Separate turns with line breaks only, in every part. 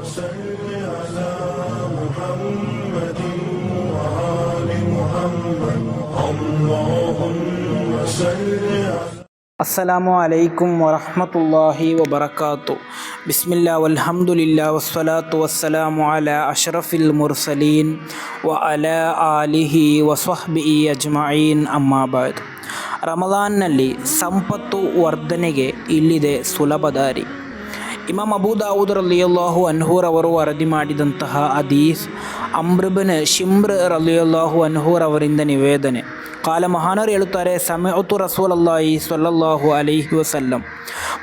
صل على محمد وآل محمد اللهم صل على
ಅಸ್ಸಲಾಮು ಅಲೈಕುಂ ವರಹಮತುಲ್ಲಾಹಿ ವಬರಕಾತು. ಬಿಸ್ಮಿಲ್ಲಾ ವಲ್ಹಮ್ದುಲಿಲ್ಲಾ ವಸ್ಸಲಾತು ವಸ್ಸಲಾಮು ಅಲಾ ಅಶ್ರಫಿಲ್ ಮುರ್ಸಲೀನ್ ವ ಅಲಾ ಆಲಿಹಿ ವಸ್ವಹ್ಬಿಹಿ ಅಜ್ಮഈನ್ ಅಮ್ಮಾ ಬಾದ್. ರಮದಾನ್ನಲ್ಲಿ ಸಂಪತ್ತು ವರ್ಧನೆಗೆ ಇಲ್ಲಿದೆ ಸುಲಭ ದಾರಿ. ಇಮಾಮ್ ಅಬೂ ದಾವೂದ್ ರಲಿಯಲ್ಲಾಹು ಅನ್ಹುರವರು ವರದಿ ಮಾಡಿದಂತಹ ಹದೀಸ್, ಅಮ್ರ್ ಬಿನ್ ಶಿಮ್ರ್ ರಲಿಯಲ್ಲಾಹು ಅನ್ಹುರವರಿಂದ ನಿವೇದನೆ. ಕಾಲ ಮಹಾನರು ಹೇಳುತ್ತಾರೆ, ಸಮಿಅತು ರಸೂಲಲ್ಲಾಹಿ ಸ್ವಲ್ಲಲ್ಲಾಹು ಅಲೈಹಿ ವಸಲ್ಲಂ,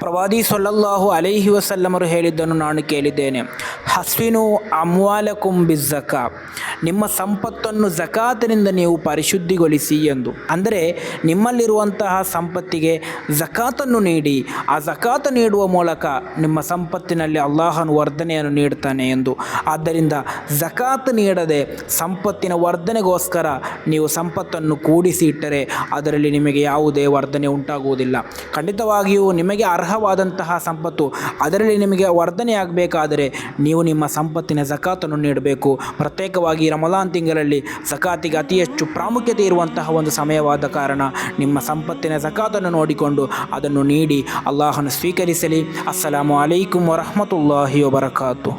ಪ್ರವಾದಿ ಸ್ವಲ್ಲಲ್ಲಾಹು ಅಲೈಹಿ ವಸಲ್ಲಮರು ಹೇಳಿದ್ದನ್ನು ನಾನು ಕೇಳಿದ್ದೇನೆ. ಹಸ್ವಿನು ಅಮ್ವಾಲಕುಂ ಬಿಜ್ಜಕಾ, ನಿಮ್ಮ ಸಂಪತ್ತನ್ನು ಝಕಾತಿನಿಂದ ನೀವು ಪರಿಶುದ್ಧಿಗೊಳಿಸಿ ಎಂದು. ಅಂದರೆ ನಿಮ್ಮಲ್ಲಿರುವಂತಹ ಸಂಪತ್ತಿಗೆ ಝಕಾತನ್ನು ನೀಡಿ, ಆ ಝಕಾತ ನೀಡುವ ಮೂಲಕ ನಿಮ್ಮ ಸಂಪತ್ತಿನಲ್ಲಿ ಅಲ್ಲಾಹನು ವರ್ಧನೆಯನ್ನು ನೀಡ್ತಾನೆ ಎಂದು. ಆದ್ದರಿಂದ ಝಕಾತ್ ನೀಡದೆ ಸಂಪತ್ತಿನ ವರ್ಧನೆಗೋಸ್ಕರ ನೀವು ಸಂಪತ್ತನ್ನು ಕೂಡಿಸಿ ಇಟ್ಟರೆ ಅದರಲ್ಲಿ ನಿಮಗೆ ಯಾವುದೇ ವರ್ಧನೆ ಉಂಟಾಗುವುದಿಲ್ಲ. ಖಂಡಿತವಾಗಿಯೂ ನಿಮಗೆ ಅರ್ಹವಾದಂತಹ ಸಂಪತ್ತು, ಅದರಲ್ಲಿ ನಿಮಗೆ ವರ್ಧನೆಯಾಗಬೇಕಾದರೆ ನೀವು ನಿಮ್ಮ ಸಂಪತ್ತಿನ ಝಕಾತನ್ನು ನೀಡಬೇಕು. ಪ್ರತ್ಯೇಕವಾಗಿ ರಮಲಾನ್ ತಿಂಗಳಲ್ಲಿ ಝಕಾತಿಗೆ ಅತಿ ಹೆಚ್ಚು ಪ್ರಾಮುಖ್ಯತೆ ಇರುವಂತಹ ಒಂದು ಸಮಯವಾದ ಕಾರಣ ನಿಮ್ಮ ಸಂಪತ್ತಿನ ಝಕಾತನ್ನು ನೋಡಿಕೊಂಡು ಅದನ್ನು ನೀಡಿ ಅಲ್ಲಾಹನು ಸ್ವೀಕರಿಸಲಿ. ಅಸ್ಸಲಾಮು ಅಲೈಕುಂ ವರಹಮತುಲ್ಲಾಹಿ ವಬರಕಾತು.